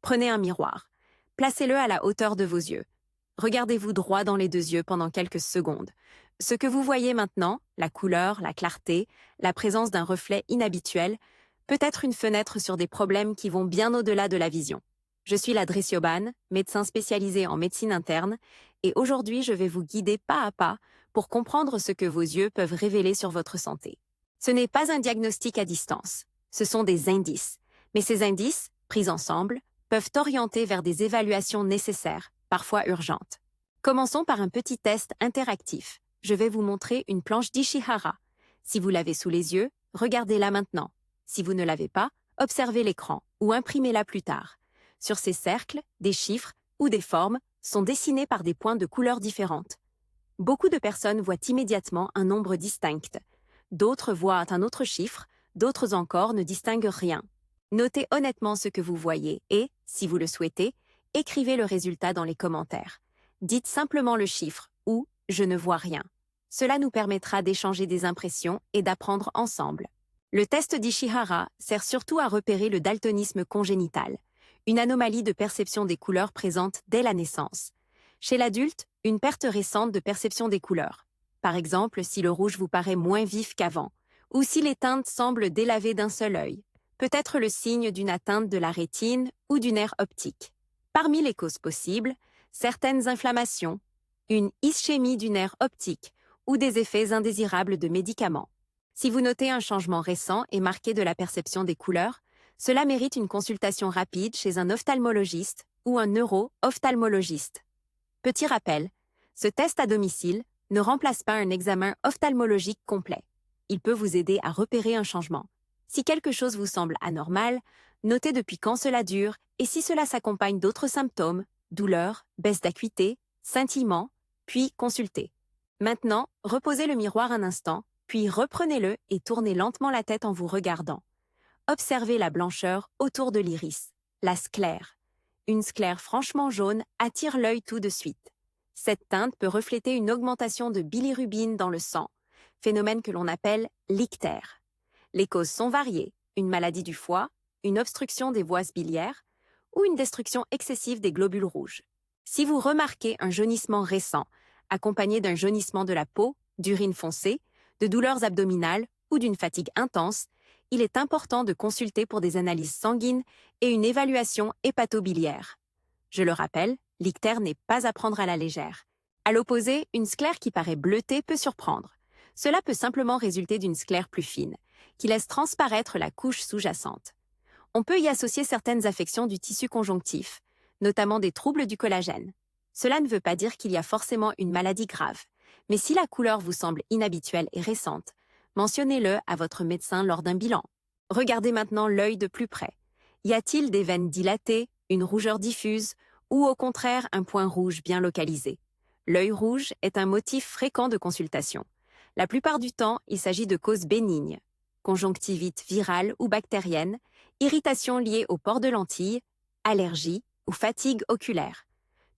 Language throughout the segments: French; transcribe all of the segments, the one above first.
Prenez un miroir. Placez-le à la hauteur de vos yeux. Regardez-vous droit dans les deux yeux pendant quelques secondes. Ce que vous voyez maintenant, la couleur, la clarté, la présence d'un reflet inhabituel, peut être une fenêtre sur des problèmes qui vont bien au-delà de la vision. Je suis la Dressioban, médecin spécialisé en médecine interne, et aujourd'hui je vais vous guider pas à pas pour comprendre ce que vos yeux peuvent révéler sur votre santé. Ce n'est pas un diagnostic à distance, ce sont des indices. Mais ces indices, pris ensemble, peuvent orienter vers des évaluations nécessaires, parfois urgentes. Commençons par un petit test interactif. Je vais vous montrer une planche d'Ishihara. Si vous l'avez sous les yeux, regardez-la maintenant. Si vous ne l'avez pas, observez l'écran ou imprimez-la plus tard. Sur ces cercles, des chiffres ou des formes sont dessinés par des points de couleurs différentes. Beaucoup de personnes voient immédiatement un nombre distinct. D'autres voient un autre chiffre, d'autres encore ne distinguent rien. Notez honnêtement ce que vous voyez et, si vous le souhaitez, écrivez le résultat dans les commentaires. Dites simplement le chiffre ou « je ne vois rien ». Cela nous permettra d'échanger des impressions et d'apprendre ensemble. Le test d'Ishihara sert surtout à repérer le daltonisme congénital, une anomalie de perception des couleurs présente dès la naissance. Chez l'adulte, une perte récente de perception des couleurs. Par exemple, si le rouge vous paraît moins vif qu'avant, ou si les teintes semblent délavées d'un seul œil, peut être le signe d'une atteinte de la rétine ou du nerf optique. Parmi les causes possibles, certaines inflammations, une ischémie du nerf optique ou des effets indésirables de médicaments. Si vous notez un changement récent et marqué de la perception des couleurs, cela mérite une consultation rapide chez un ophtalmologiste ou un neuro-ophtalmologiste. Petit rappel, ce test à domicile ne remplace pas un examen ophtalmologique complet. Il peut vous aider à repérer un changement. Si quelque chose vous semble anormal, notez depuis quand cela dure et si cela s'accompagne d'autres symptômes, douleurs, baisse d'acuité, scintillement, puis consultez. Maintenant, reposez le miroir un instant, puis reprenez-le et tournez lentement la tête en vous regardant. Observez la blancheur autour de l'iris, la sclère. Une sclère franchement jaune attire l'œil tout de suite. Cette teinte peut refléter une augmentation de bilirubine dans le sang, phénomène que l'on appelle l'ictère. Les causes sont variées, une maladie du foie, une obstruction des voies biliaires ou une destruction excessive des globules rouges. Si vous remarquez un jaunissement récent, accompagné d'un jaunissement de la peau, d'urine foncée, de douleurs abdominales ou d'une fatigue intense, il est important de consulter pour des analyses sanguines et une évaluation hépatobiliaire. Je le rappelle, l'ictère n'est pas à prendre à la légère. À l'opposé, une sclère qui paraît bleutée peut surprendre. Cela peut simplement résulter d'une sclère plus fine, qui laisse transparaître la couche sous-jacente. On peut y associer certaines affections du tissu conjonctif, notamment des troubles du collagène. Cela ne veut pas dire qu'il y a forcément une maladie grave, mais si la couleur vous semble inhabituelle et récente, mentionnez-le à votre médecin lors d'un bilan. Regardez maintenant l'œil de plus près. Y a-t-il des veines dilatées, une rougeur diffuse, ou au contraire un point rouge bien localisé? L'œil rouge est un motif fréquent de consultation. La plupart du temps, il s'agit de causes bénignes, conjonctivite virale ou bactérienne, irritation liée au port de lentilles, allergie ou fatigue oculaire.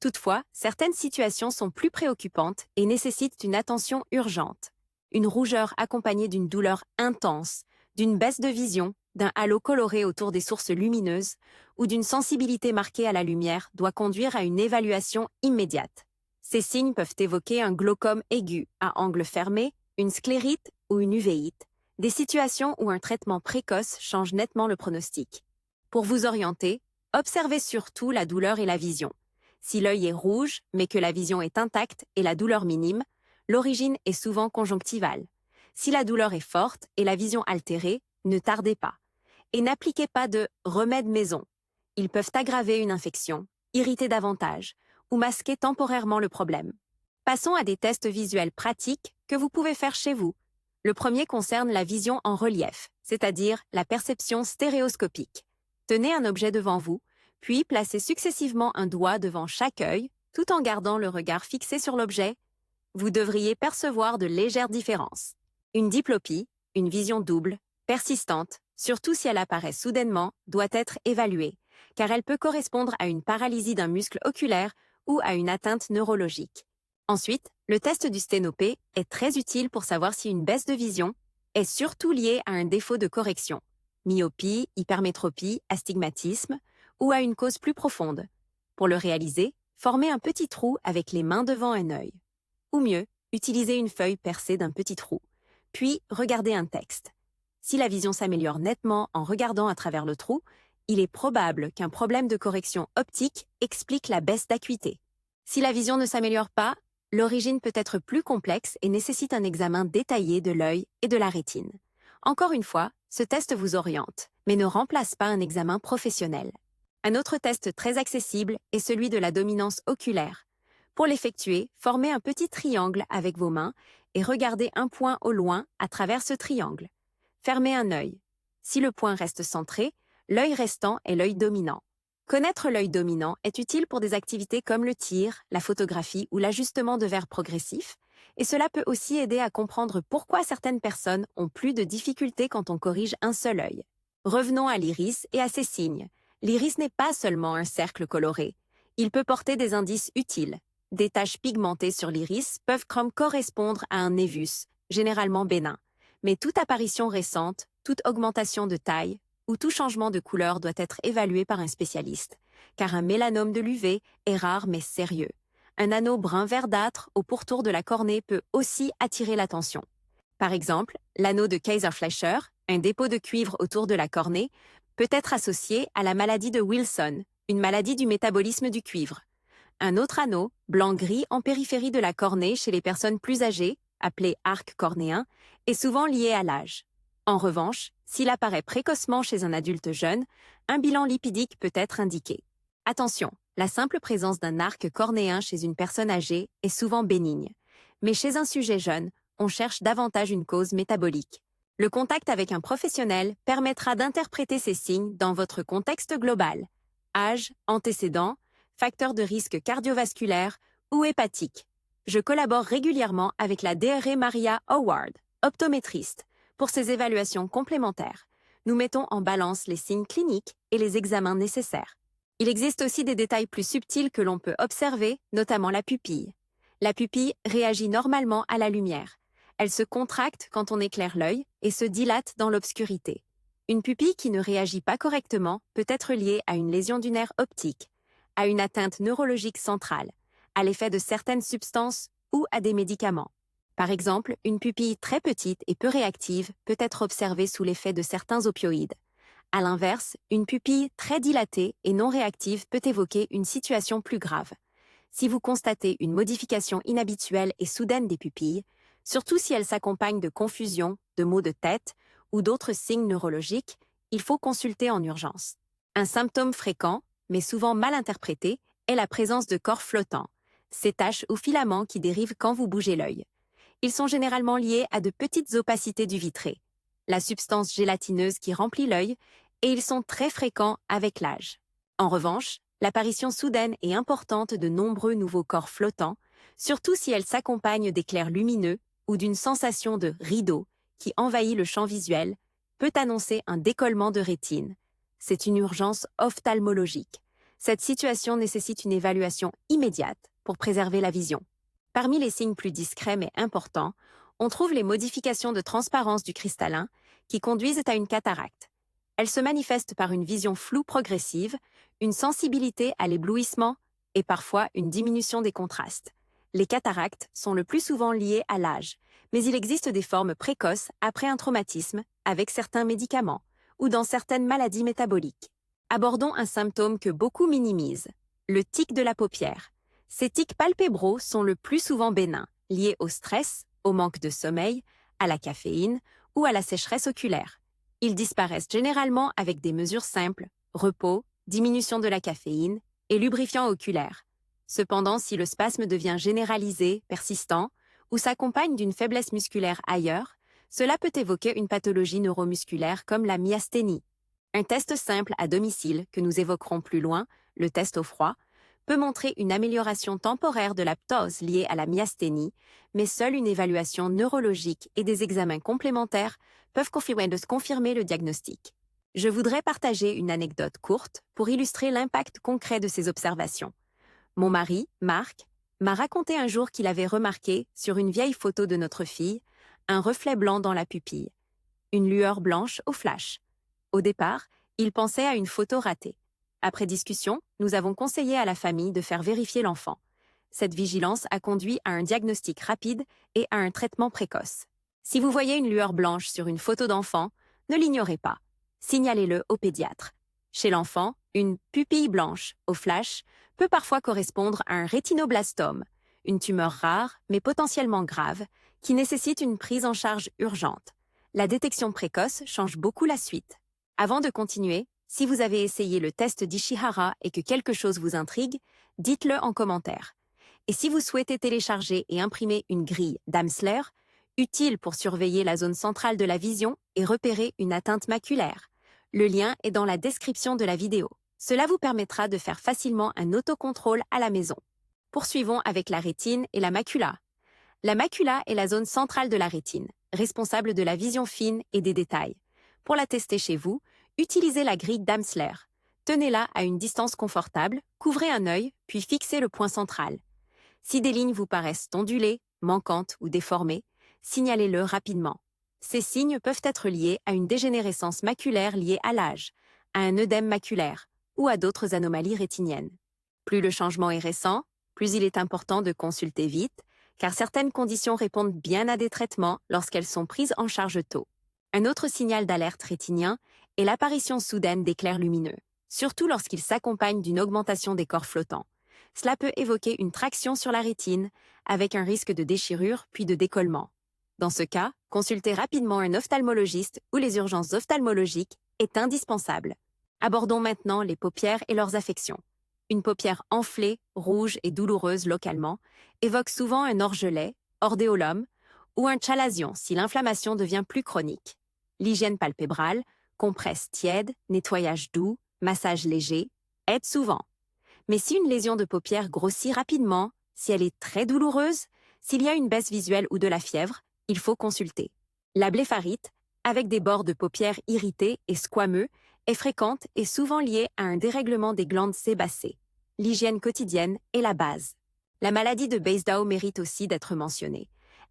Toutefois, certaines situations sont plus préoccupantes et nécessitent une attention urgente. Une rougeur accompagnée d'une douleur intense, d'une baisse de vision, d'un halo coloré autour des sources lumineuses ou d'une sensibilité marquée à la lumière doit conduire à une évaluation immédiate. Ces signes peuvent évoquer un glaucome aigu à angle fermé, une sclérite ou une uvéite, des situations où un traitement précoce change nettement le pronostic. Pour vous orienter, observez surtout la douleur et la vision. Si l'œil est rouge, mais que la vision est intacte et la douleur minime, l'origine est souvent conjonctivale. Si la douleur est forte et la vision altérée, ne tardez pas. Et n'appliquez pas de remèdes maison. Ils peuvent aggraver une infection, irriter davantage ou masquer temporairement le problème. Passons à des tests visuels pratiques que vous pouvez faire chez vous. Le premier concerne la vision en relief, c'est-à-dire la perception stéréoscopique. Tenez un objet devant vous, puis placez successivement un doigt devant chaque œil, tout en gardant le regard fixé sur l'objet. Vous devriez percevoir de légères différences. Une diplopie, une vision double, persistante, surtout si elle apparaît soudainement, doit être évaluée, car elle peut correspondre à une paralysie d'un muscle oculaire ou à une atteinte neurologique. Ensuite, le test du sténopé est très utile pour savoir si une baisse de vision est surtout liée à un défaut de correction, myopie, hypermétropie, astigmatisme, ou a une cause plus profonde. Pour le réaliser, formez un petit trou avec les mains devant un œil. Ou mieux, utilisez une feuille percée d'un petit trou. Puis, regardez un texte. Si la vision s'améliore nettement en regardant à travers le trou, il est probable qu'un problème de correction optique explique la baisse d'acuité. Si la vision ne s'améliore pas, l'origine peut être plus complexe et nécessite un examen détaillé de l'œil et de la rétine. Encore une fois, ce test vous oriente, mais ne remplace pas un examen professionnel. Un autre test très accessible est celui de la dominance oculaire. Pour l'effectuer, formez un petit triangle avec vos mains et regardez un point au loin à travers ce triangle. Fermez un œil. Si le point reste centré, l'œil restant est l'œil dominant. Connaître l'œil dominant est utile pour des activités comme le tir, la photographie ou l'ajustement de verre progressif, et cela peut aussi aider à comprendre pourquoi certaines personnes ont plus de difficultés quand on corrige un seul œil. Revenons à l'iris et à ses signes. L'iris n'est pas seulement un cercle coloré. Il peut porter des indices utiles. Des taches pigmentées sur l'iris peuvent correspondre à un névus, généralement bénin. Mais toute apparition récente, toute augmentation de taille ou tout changement de couleur doit être évalué par un spécialiste, car un mélanome de l'UV est rare mais sérieux. Un anneau brun verdâtre au pourtour de la cornée peut aussi attirer l'attention. Par exemple, l'anneau de Kayser-Fleischer, un dépôt de cuivre autour de la cornée, peut être associé à la maladie de Wilson, une maladie du métabolisme du cuivre. Un autre anneau, blanc-gris en périphérie de la cornée chez les personnes plus âgées, appelé arc cornéen, est souvent lié à l'âge. En revanche, s'il apparaît précocement chez un adulte jeune, un bilan lipidique peut être indiqué. Attention, la simple présence d'un arc cornéen chez une personne âgée est souvent bénigne. Mais chez un sujet jeune, on cherche davantage une cause métabolique. Le contact avec un professionnel permettra d'interpréter ces signes dans votre contexte global. Âge, antécédents, facteurs de risque cardiovasculaire ou hépatique. Je collabore régulièrement avec la DRE Maria Howard, optométriste, pour ces évaluations complémentaires. Nous mettons en balance les signes cliniques et les examens nécessaires. Il existe aussi des détails plus subtils que l'on peut observer, notamment la pupille. La pupille réagit normalement à la lumière. Elle se contracte quand on éclaire l'œil et se dilate dans l'obscurité. Une pupille qui ne réagit pas correctement peut être liée à une lésion du nerf optique, à une atteinte neurologique centrale, à l'effet de certaines substances ou à des médicaments. Par exemple, une pupille très petite et peu réactive peut être observée sous l'effet de certains opioïdes. À l'inverse, une pupille très dilatée et non réactive peut évoquer une situation plus grave. Si vous constatez une modification inhabituelle et soudaine des pupilles, surtout si elle s'accompagne de confusion, de maux de tête ou d'autres signes neurologiques, il faut consulter en urgence. Un symptôme fréquent, mais souvent mal interprété, est la présence de corps flottants, ces taches ou filaments qui dérivent quand vous bougez l'œil. Ils sont généralement liés à de petites opacités du vitré, la substance gélatineuse qui remplit l'œil, et ils sont très fréquents avec l'âge. En revanche, l'apparition soudaine et importante de nombreux nouveaux corps flottants, surtout si elle s'accompagne d'éclairs lumineux ou d'une sensation de rideau qui envahit le champ visuel, peut annoncer un décollement de rétine. C'est une urgence ophtalmologique. Cette situation nécessite une évaluation immédiate pour préserver la vision. Parmi les signes plus discrets mais importants, on trouve les modifications de transparence du cristallin qui conduisent à une cataracte. Elles se manifestent par une vision floue progressive, une sensibilité à l'éblouissement et parfois une diminution des contrastes. Les cataractes sont le plus souvent liées à l'âge, mais il existe des formes précoces après un traumatisme avec certains médicaments ou dans certaines maladies métaboliques. Abordons un symptôme que beaucoup minimisent, le tic de la paupière. Ces tics palpébraux sont le plus souvent bénins, liés au stress, au manque de sommeil, à la caféine ou à la sécheresse oculaire. Ils disparaissent généralement avec des mesures simples, repos, diminution de la caféine et lubrifiant oculaire. Cependant, si le spasme devient généralisé, persistant, ou s'accompagne d'une faiblesse musculaire ailleurs, cela peut évoquer une pathologie neuromusculaire comme la myasthénie. Un test simple à domicile, que nous évoquerons plus loin, le test au froid, peut montrer une amélioration temporaire de la ptose liée à la myasthénie, mais seule une évaluation neurologique et des examens complémentaires peuvent confirmer le diagnostic. Je voudrais partager une anecdote courte pour illustrer l'impact concret de ces observations. Mon mari, Marc, m'a raconté un jour qu'il avait remarqué, sur une vieille photo de notre fille, un reflet blanc dans la pupille, une lueur blanche au flash. Au départ, il pensait à une photo ratée. Après discussion, nous avons conseillé à la famille de faire vérifier l'enfant. Cette vigilance a conduit à un diagnostic rapide et à un traitement précoce. Si vous voyez une lueur blanche sur une photo d'enfant, ne l'ignorez pas. Signalez-le au pédiatre. Chez l'enfant, une pupille blanche, au flash, peut parfois correspondre à un rétinoblastome, une tumeur rare mais potentiellement grave, qui nécessite une prise en charge urgente. La détection précoce change beaucoup la suite. Avant de continuer, si vous avez essayé le test d'Ishihara et que quelque chose vous intrigue, dites-le en commentaire. Et si vous souhaitez télécharger et imprimer une grille d'Amsler, utile pour surveiller la zone centrale de la vision et repérer une atteinte maculaire, le lien est dans la description de la vidéo. Cela vous permettra de faire facilement un autocontrôle à la maison. Poursuivons avec la rétine et la macula. La macula est la zone centrale de la rétine, responsable de la vision fine et des détails. Pour la tester chez vous, utilisez la grille d'Amsler. Tenez-la à une distance confortable, couvrez un œil, puis fixez le point central. Si des lignes vous paraissent ondulées, manquantes ou déformées, signalez-le rapidement. Ces signes peuvent être liés à une dégénérescence maculaire liée à l'âge, à un œdème maculaire ou à d'autres anomalies rétiniennes. Plus le changement est récent, plus il est important de consulter vite, car certaines conditions répondent bien à des traitements lorsqu'elles sont prises en charge tôt. Un autre signal d'alerte rétinien est l'apparition soudaine d'éclairs lumineux, surtout lorsqu'ils s'accompagnent d'une augmentation des corps flottants. Cela peut évoquer une traction sur la rétine, avec un risque de déchirure puis de décollement. Dans ce cas, consulter rapidement un ophtalmologiste ou les urgences ophtalmologiques est indispensable. Abordons maintenant les paupières et leurs affections. Une paupière enflée, rouge et douloureuse localement évoque souvent un orgelet, ordéolum, ou un chalazion si l'inflammation devient plus chronique. L'hygiène palpébrale, compresse tiède, nettoyage doux, massage léger, aide souvent. Mais si une lésion de paupière grossit rapidement, si elle est très douloureuse, s'il y a une baisse visuelle ou de la fièvre, il faut consulter. La blépharite, avec des bords de paupières irrités et squameux, est fréquente et souvent liée à un dérèglement des glandes sébacées. L'hygiène quotidienne est la base. La maladie de Basedow mérite aussi d'être mentionnée.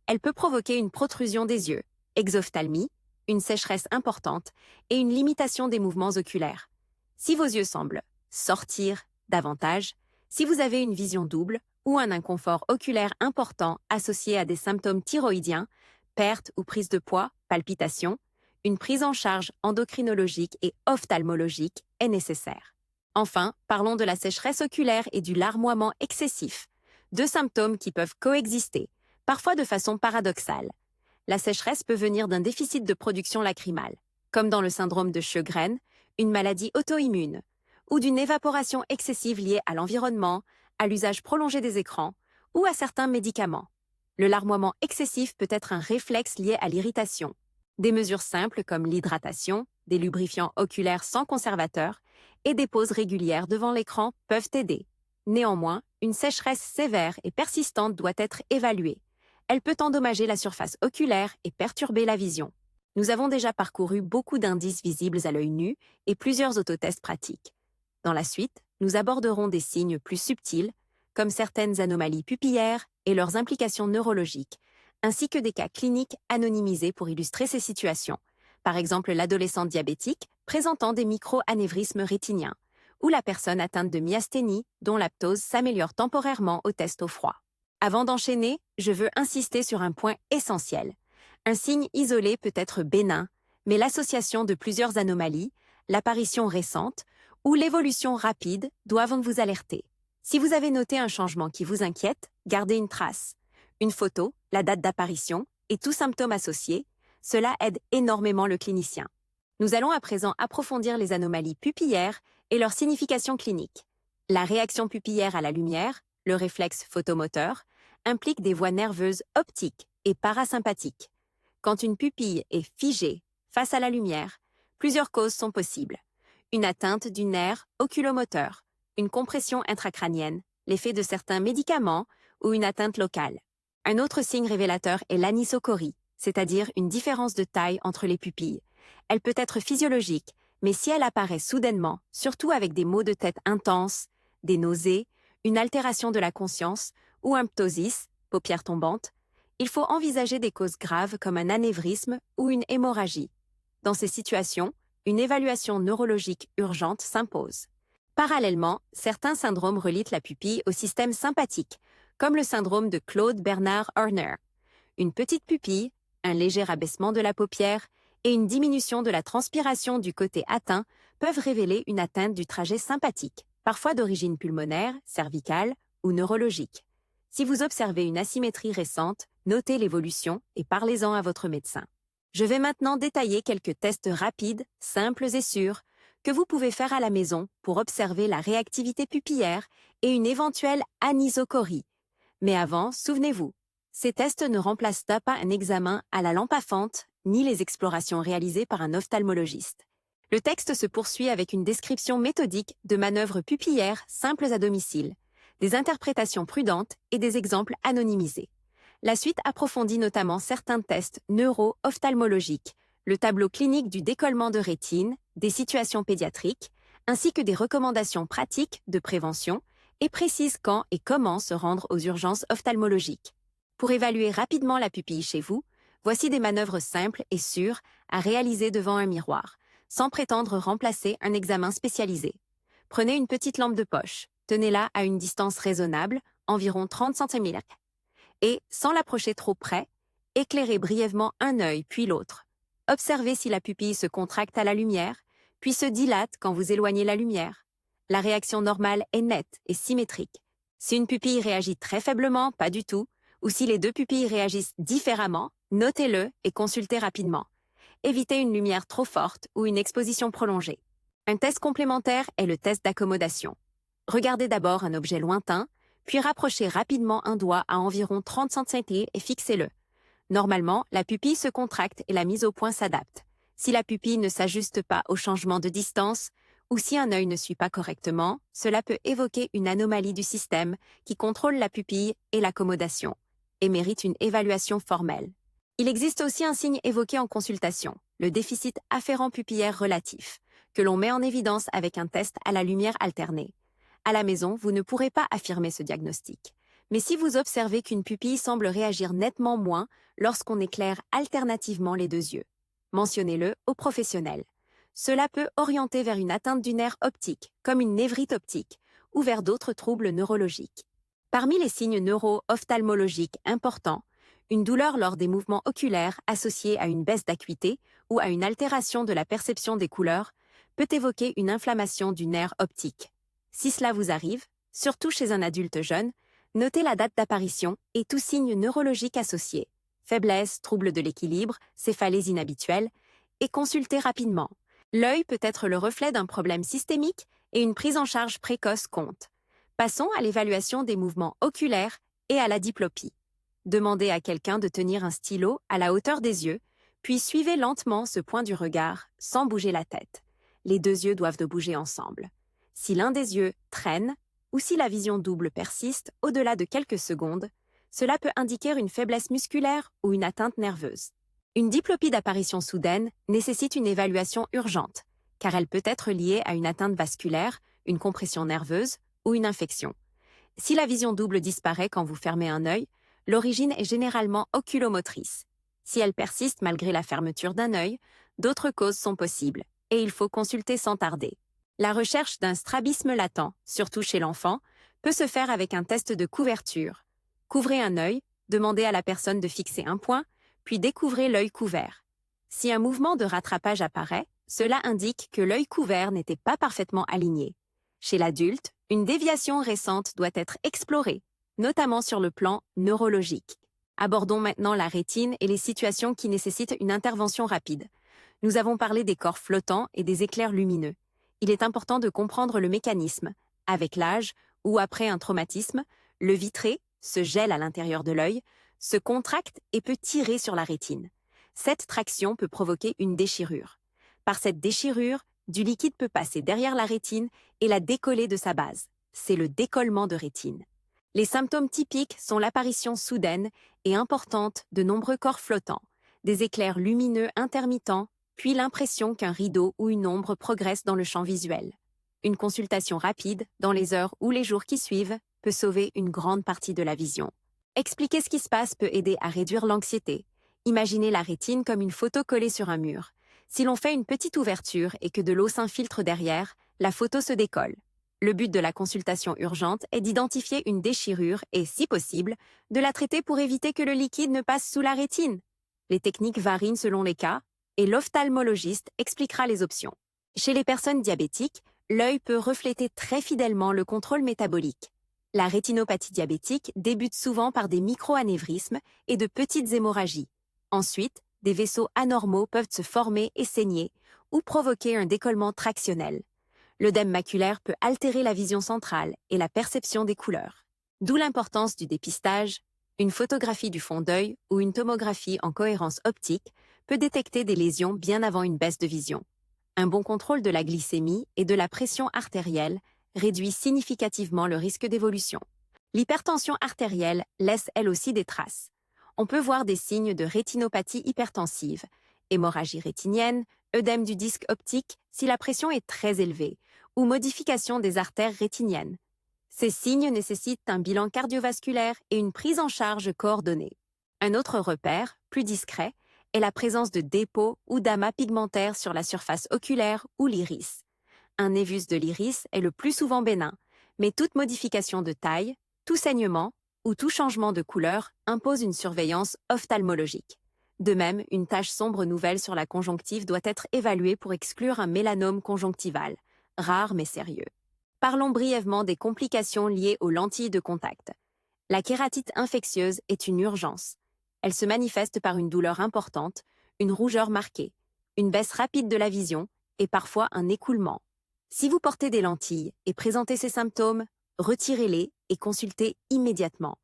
Elle peut provoquer une protrusion des yeux, exophthalmie, une sécheresse importante et une limitation des mouvements oculaires. Si vos yeux semblent sortir davantage, si vous avez une vision double ou un inconfort oculaire important associé à des symptômes thyroïdiens, perte ou prise de poids, palpitations, une prise en charge endocrinologique et ophtalmologique est nécessaire. Enfin, parlons de la sécheresse oculaire et du larmoiement excessif, deux symptômes qui peuvent coexister, parfois de façon paradoxale. La sécheresse peut venir d'un déficit de production lacrymale, comme dans le syndrome de Sjögren, une maladie auto-immune, ou d'une évaporation excessive liée à l'environnement, à l'usage prolongé des écrans ou à certains médicaments. Le larmoiement excessif peut être un réflexe lié à l'irritation. Des mesures simples comme l'hydratation, des lubrifiants oculaires sans conservateur et des pauses régulières devant l'écran peuvent aider. Néanmoins, une sécheresse sévère et persistante doit être évaluée. Elle peut endommager la surface oculaire et perturber la vision. Nous avons déjà parcouru beaucoup d'indices visibles à l'œil nu et plusieurs autotests pratiques. Dans la suite, nous aborderons des signes plus subtils, comme certaines anomalies pupillaires et leurs implications neurologiques, ainsi que des cas cliniques anonymisés pour illustrer ces situations, par exemple l'adolescent diabétique présentant des micro-anévrismes rétiniens, ou la personne atteinte de myasthénie dont l'aptose s'améliore temporairement au test au froid. Avant d'enchaîner, je veux insister sur un point essentiel. Un signe isolé peut être bénin, mais l'association de plusieurs anomalies, l'apparition récente, ou l'évolution rapide doivent vous alerter. Si vous avez noté un changement qui vous inquiète, gardez une trace. Une photo, la date d'apparition et tout symptôme associé, cela aide énormément le clinicien. Nous allons à présent approfondir les anomalies pupillaires et leur signification clinique. La réaction pupillaire à la lumière, le réflexe photomoteur, implique des voies nerveuses optiques et parasympathiques. Quand une pupille est figée face à la lumière, plusieurs causes sont possibles. Une atteinte du nerf oculomoteur, une compression intracrânienne, l'effet de certains médicaments ou une atteinte locale. Un autre signe révélateur est l'anisocorie, c'est-à-dire une différence de taille entre les pupilles. Elle peut être physiologique, mais si elle apparaît soudainement, surtout avec des maux de tête intenses, des nausées, une altération de la conscience ou un ptosis, paupière tombante, il faut envisager des causes graves comme un anévrisme ou une hémorragie. Dans ces situations, une évaluation neurologique urgente s'impose. Parallèlement, certains syndromes relient la pupille au système sympathique, comme le syndrome de Claude Bernard Horner. Une petite pupille, un léger abaissement de la paupière et une diminution de la transpiration du côté atteint peuvent révéler une atteinte du trajet sympathique, parfois d'origine pulmonaire, cervicale ou neurologique. Si vous observez une asymétrie récente, notez l'évolution et parlez-en à votre médecin. Je vais maintenant détailler quelques tests rapides, simples et sûrs que vous pouvez faire à la maison pour observer la réactivité pupillaire et une éventuelle anisocorie. Mais avant, souvenez-vous, ces tests ne remplacent pas un examen à la lampe à fente ni les explorations réalisées par un ophtalmologiste. Le texte se poursuit avec une description méthodique de manœuvres pupillaires simples à domicile, des interprétations prudentes et des exemples anonymisés. La suite approfondit notamment certains tests neuro-ophtalmologiques, le tableau clinique du décollement de rétine, des situations pédiatriques, ainsi que des recommandations pratiques de prévention et précise quand et comment se rendre aux urgences ophtalmologiques. Pour évaluer rapidement la pupille chez vous, voici des manœuvres simples et sûres à réaliser devant un miroir, sans prétendre remplacer un examen spécialisé. Prenez une petite lampe de poche, tenez-la à une distance raisonnable, environ 30 cm, et, sans l'approcher trop près, éclairez brièvement un œil puis l'autre. Observez si la pupille se contracte à la lumière, puis se dilate quand vous éloignez la lumière. La réaction normale est nette et symétrique. Si une pupille réagit très faiblement, pas du tout, ou si les deux pupilles réagissent différemment, notez-le et consultez rapidement. Évitez une lumière trop forte ou une exposition prolongée. Un test complémentaire est le test d'accommodation. Regardez d'abord un objet lointain, puis rapprochez rapidement un doigt à environ 30 cm et fixez-le. Normalement, la pupille se contracte et la mise au point s'adapte. Si la pupille ne s'ajuste pas au changement de distance, ou si un œil ne suit pas correctement, cela peut évoquer une anomalie du système qui contrôle la pupille et l'accommodation, et mérite une évaluation formelle. Il existe aussi un signe évoqué en consultation, le déficit afférent pupillaire relatif, que l'on met en évidence avec un test à la lumière alternée. À la maison, vous ne pourrez pas affirmer ce diagnostic. Mais si vous observez qu'une pupille semble réagir nettement moins lorsqu'on éclaire alternativement les deux yeux, mentionnez-le au professionnel. Cela peut orienter vers une atteinte du nerf optique, comme une névrite optique, ou vers d'autres troubles neurologiques. Parmi les signes neuro-ophtalmologiques importants, une douleur lors des mouvements oculaires associée à une baisse d'acuité ou à une altération de la perception des couleurs peut évoquer une inflammation du nerf optique. Si cela vous arrive, surtout chez un adulte jeune, notez la date d'apparition et tout signe neurologique associé, faiblesse, trouble de l'équilibre, céphalées inhabituelles, et consultez rapidement. L'œil peut être le reflet d'un problème systémique et une prise en charge précoce compte. Passons à l'évaluation des mouvements oculaires et à la diplopie. Demandez à quelqu'un de tenir un stylo à la hauteur des yeux, puis suivez lentement ce point du regard sans bouger la tête. Les deux yeux doivent de bouger ensemble. Si l'un des yeux traîne ou si la vision double persiste au-delà de quelques secondes, cela peut indiquer une faiblesse musculaire ou une atteinte nerveuse. Une diplopie d'apparition soudaine nécessite une évaluation urgente, car elle peut être liée à une atteinte vasculaire, une compression nerveuse ou une infection. Si la vision double disparaît quand vous fermez un œil, l'origine est généralement oculomotrice. Si elle persiste malgré la fermeture d'un œil, d'autres causes sont possibles, et il faut consulter sans tarder. La recherche d'un strabisme latent, surtout chez l'enfant, peut se faire avec un test de couverture. Couvrez un œil, demandez à la personne de fixer un point, puis découvrez l'œil couvert. Si un mouvement de rattrapage apparaît, cela indique que l'œil couvert n'était pas parfaitement aligné. Chez l'adulte, une déviation récente doit être explorée, notamment sur le plan neurologique. Abordons maintenant la rétine et les situations qui nécessitent une intervention rapide. Nous avons parlé des corps flottants et des éclairs lumineux. Il est important de comprendre le mécanisme. Avec l'âge ou après un traumatisme, le vitré, ce gel à l'intérieur de l'œil, se contracte et peut tirer sur la rétine. Cette traction peut provoquer une déchirure. Par cette déchirure, du liquide peut passer derrière la rétine et la décoller de sa base. C'est le décollement de rétine. Les symptômes typiques sont l'apparition soudaine et importante de nombreux corps flottants, des éclairs lumineux intermittents, puis l'impression qu'un rideau ou une ombre progresse dans le champ visuel. Une consultation rapide, dans les heures ou les jours qui suivent, peut sauver une grande partie de la vision. Expliquer ce qui se passe peut aider à réduire l'anxiété. Imaginez la rétine comme une photo collée sur un mur. Si l'on fait une petite ouverture et que de l'eau s'infiltre derrière, la photo se décolle. Le but de la consultation urgente est d'identifier une déchirure et, si possible, de la traiter pour éviter que le liquide ne passe sous la rétine. Les techniques varient selon les cas et l'ophtalmologiste expliquera les options. Chez les personnes diabétiques, l'œil peut refléter très fidèlement le contrôle métabolique. La rétinopathie diabétique débute souvent par des microanévrismes et de petites hémorragies. Ensuite, des vaisseaux anormaux peuvent se former et saigner ou provoquer un décollement tractionnel. L'œdème maculaire peut altérer la vision centrale et la perception des couleurs. D'où l'importance du dépistage. Une photographie du fond d'œil ou une tomographie en cohérence optique peut détecter des lésions bien avant une baisse de vision. Un bon contrôle de la glycémie et de la pression artérielle réduit significativement le risque d'évolution. L'hypertension artérielle laisse elle aussi des traces. On peut voir des signes de rétinopathie hypertensive, hémorragie rétinienne, œdème du disque optique si la pression est très élevée, ou modification des artères rétiniennes. Ces signes nécessitent un bilan cardiovasculaire et une prise en charge coordonnée. Un autre repère, plus discret, est la présence de dépôts ou d'amas pigmentaires sur la surface oculaire ou l'iris. Un névus de l'iris est le plus souvent bénin, mais toute modification de taille, tout saignement ou tout changement de couleur impose une surveillance ophtalmologique. De même, une tache sombre nouvelle sur la conjonctive doit être évaluée pour exclure un mélanome conjonctival, rare mais sérieux. Parlons brièvement des complications liées aux lentilles de contact. La kératite infectieuse est une urgence. Elle se manifeste par une douleur importante, une rougeur marquée, une baisse rapide de la vision et parfois un écoulement. Si vous portez des lentilles et présentez ces symptômes, retirez-les et consultez immédiatement.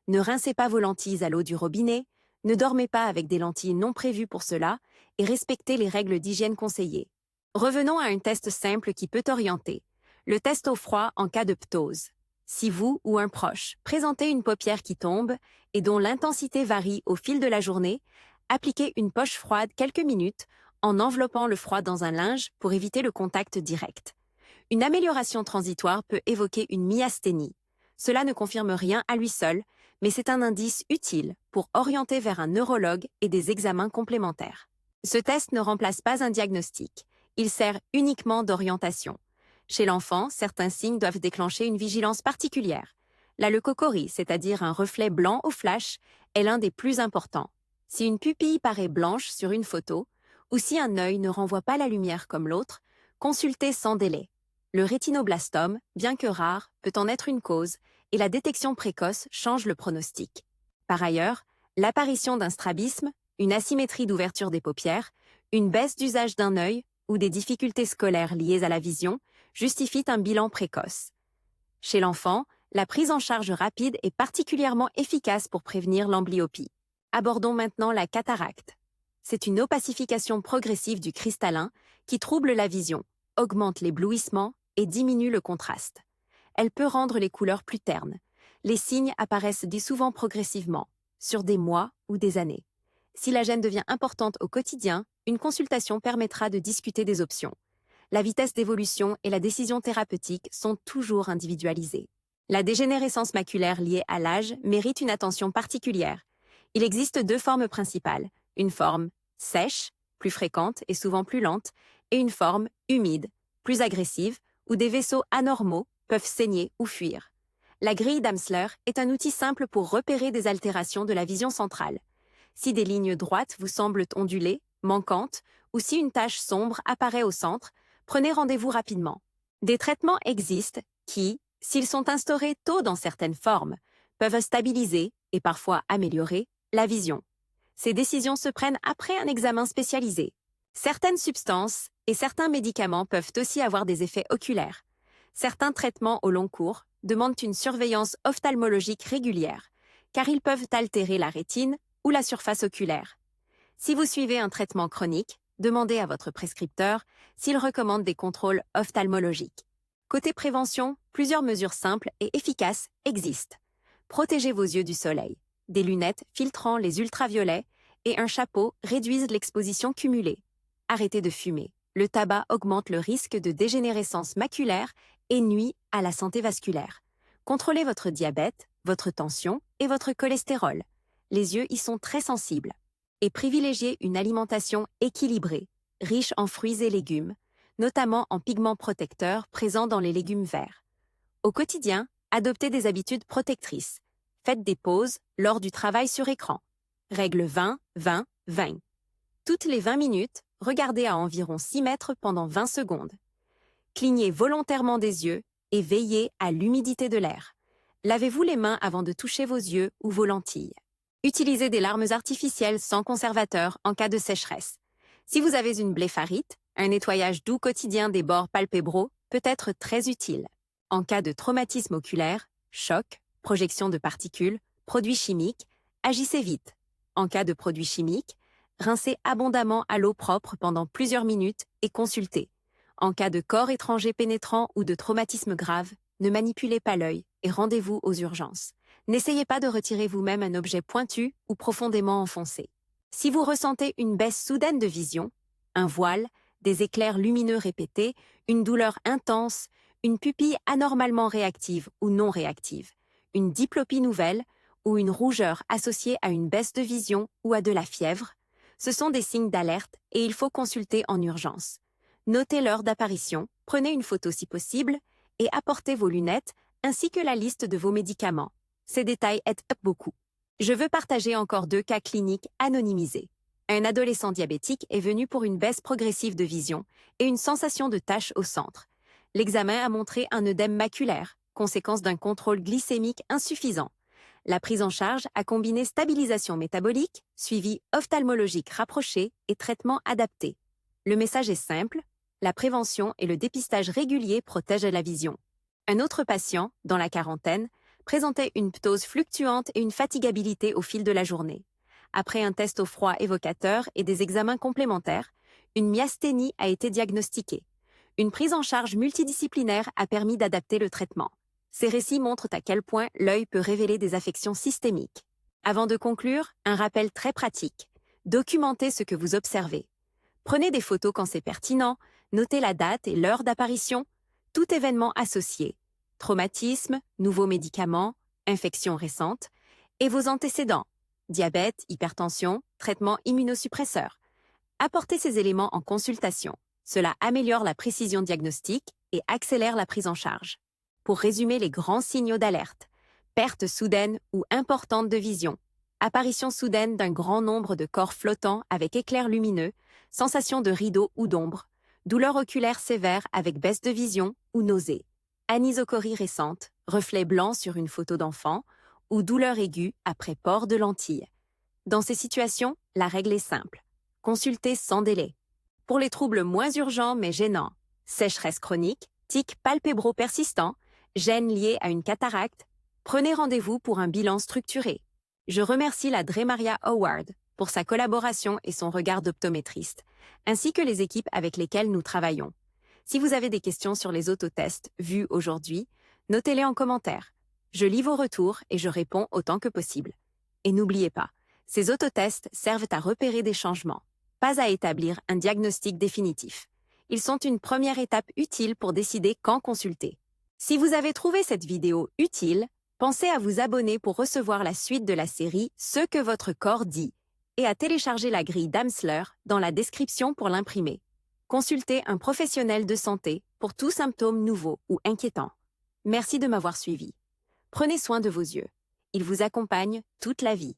Ne rincez pas vos lentilles à l'eau du robinet, ne dormez pas avec des lentilles non prévues pour cela et respectez les règles d'hygiène conseillées. Revenons à un test simple qui peut orienter. Le test au froid en cas de ptose. Si vous ou un proche présentez une paupière qui tombe et dont l'intensité varie au fil de la journée, appliquez une poche froide quelques minutes en enveloppant le froid dans un linge pour éviter le contact direct. Une amélioration transitoire peut évoquer une myasthénie. Cela ne confirme rien à lui seul, mais c'est un indice utile pour orienter vers un neurologue et des examens complémentaires. Ce test ne remplace pas un diagnostic. Il sert uniquement d'orientation. Chez l'enfant, certains signes doivent déclencher une vigilance particulière. La leucocorie, c'est-à-dire un reflet blanc au flash, est l'un des plus importants. Si une pupille paraît blanche sur une photo, ou si un œil ne renvoie pas la lumière comme l'autre, consultez sans délai. Le rétinoblastome, bien que rare, peut en être une cause, et la détection précoce change le pronostic. Par ailleurs, l'apparition d'un strabisme, une asymétrie d'ouverture des paupières, une baisse d'usage d'un œil ou des difficultés scolaires liées à la vision justifient un bilan précoce. Chez l'enfant, la prise en charge rapide est particulièrement efficace pour prévenir l'amblyopie. Abordons maintenant la cataracte. C'est une opacification progressive du cristallin qui trouble la vision, augmente l'éblouissement et diminue le contraste. Elle peut rendre les couleurs plus ternes. Les signes apparaissent souvent progressivement, sur des mois ou des années. Si la gêne devient importante au quotidien, une consultation permettra de discuter des options. La vitesse d'évolution et la décision thérapeutique sont toujours individualisées. La dégénérescence maculaire liée à l'âge mérite une attention particulière. Il existe deux formes principales, une forme sèche, plus fréquente et souvent plus lente, et une forme humide, plus agressive, où des vaisseaux anormaux peuvent saigner ou fuir. La grille d'Amsler est un outil simple pour repérer des altérations de la vision centrale. Si des lignes droites vous semblent ondulées, manquantes, ou si une tache sombre apparaît au centre, prenez rendez-vous rapidement. Des traitements existent qui, s'ils sont instaurés tôt dans certaines formes, peuvent stabiliser et parfois améliorer la vision. Ces décisions se prennent après un examen spécialisé. Certaines substances et certains médicaments peuvent aussi avoir des effets oculaires. Certains traitements au long cours demandent une surveillance ophtalmologique régulière, car ils peuvent altérer la rétine ou la surface oculaire. Si vous suivez un traitement chronique, demandez à votre prescripteur s'il recommande des contrôles ophtalmologiques. Côté prévention, plusieurs mesures simples et efficaces existent. Protégez vos yeux du soleil. Des lunettes filtrant les ultraviolets et un chapeau réduisent l'exposition cumulée. Arrêtez de fumer. Le tabac augmente le risque de dégénérescence maculaire et nuit à la santé vasculaire. Contrôlez votre diabète, votre tension et votre cholestérol. Les yeux y sont très sensibles. Et privilégiez une alimentation équilibrée, riche en fruits et légumes, notamment en pigments protecteurs présents dans les légumes verts. Au quotidien, adoptez des habitudes protectrices. Faites des pauses lors du travail sur écran. Règle 20-20-20. Toutes les 20 minutes, regardez à environ 6 mètres pendant 20 secondes. Clignez volontairement des yeux et veillez à l'humidité de l'air. Lavez-vous les mains avant de toucher vos yeux ou vos lentilles. Utilisez des larmes artificielles sans conservateur en cas de sécheresse. Si vous avez une blépharite, un nettoyage doux quotidien des bords palpébraux peut être très utile. En cas de traumatisme oculaire, choc, projection de particules, produits chimiques, agissez vite. En cas de produits chimiques, rincez abondamment à l'eau propre pendant plusieurs minutes et consultez. En cas de corps étranger pénétrant ou de traumatisme grave, ne manipulez pas l'œil et rendez-vous aux urgences. N'essayez pas de retirer vous-même un objet pointu ou profondément enfoncé. Si vous ressentez une baisse soudaine de vision, un voile, des éclairs lumineux répétés, une douleur intense, une pupille anormalement réactive ou non réactive, une diplopie nouvelle ou une rougeur associée à une baisse de vision ou à de la fièvre, ce sont des signes d'alerte et il faut consulter en urgence. Notez l'heure d'apparition, prenez une photo si possible et apportez vos lunettes ainsi que la liste de vos médicaments. Ces détails aident beaucoup. Je veux partager encore 2 cas cliniques anonymisés. Un adolescent diabétique est venu pour une baisse progressive de vision et une sensation de tache au centre. L'examen a montré un œdème maculaire, conséquence d'un contrôle glycémique insuffisant. La prise en charge a combiné stabilisation métabolique, suivi ophtalmologique rapproché et traitement adapté. Le message est simple, la prévention et le dépistage régulier protègent la vision. Un autre patient, dans la quarantaine, présentait une ptose fluctuante et une fatigabilité au fil de la journée. Après un test au froid évocateur et des examens complémentaires, une myasthénie a été diagnostiquée. Une prise en charge multidisciplinaire a permis d'adapter le traitement. Ces récits montrent à quel point l'œil peut révéler des affections systémiques. Avant de conclure, un rappel très pratique. Documentez ce que vous observez. Prenez des photos quand c'est pertinent, notez la date et l'heure d'apparition, tout événement associé, traumatisme, nouveaux médicaments, infections récentes, et vos antécédents, diabète, hypertension, traitement immunosuppresseur. Apportez ces éléments en consultation. Cela améliore la précision diagnostique et accélère la prise en charge. Pour résumer les grands signaux d'alerte, perte soudaine ou importante de vision, apparition soudaine d'un grand nombre de corps flottants avec éclairs lumineux, sensation de rideau ou d'ombre, douleur oculaire sévère avec baisse de vision ou nausée, anisocorie récente, reflet blanc sur une photo d'enfant, ou douleur aiguë après port de lentilles. Dans ces situations, la règle est simple. Consultez sans délai. Pour les troubles moins urgents mais gênants, sécheresse chronique, tics palpébraux persistants, gêne liée à une cataracte, prenez rendez-vous pour un bilan structuré. Je remercie la Dremaria Award pour sa collaboration et son regard d'optométriste, ainsi que les équipes avec lesquelles nous travaillons. Si vous avez des questions sur les autotests vus aujourd'hui, notez-les en commentaire. Je lis vos retours et je réponds autant que possible. Et n'oubliez pas, ces autotests servent à repérer des changements, pas à établir un diagnostic définitif. Ils sont une première étape utile pour décider quand consulter. Si vous avez trouvé cette vidéo utile, pensez à vous abonner pour recevoir la suite de la série « Ce que votre corps dit » et à télécharger la grille d'Amsler dans la description pour l'imprimer. Consultez un professionnel de santé pour tout symptôme nouveau ou inquiétant. Merci de m'avoir suivi. Prenez soin de vos yeux. Ils vous accompagnent toute la vie.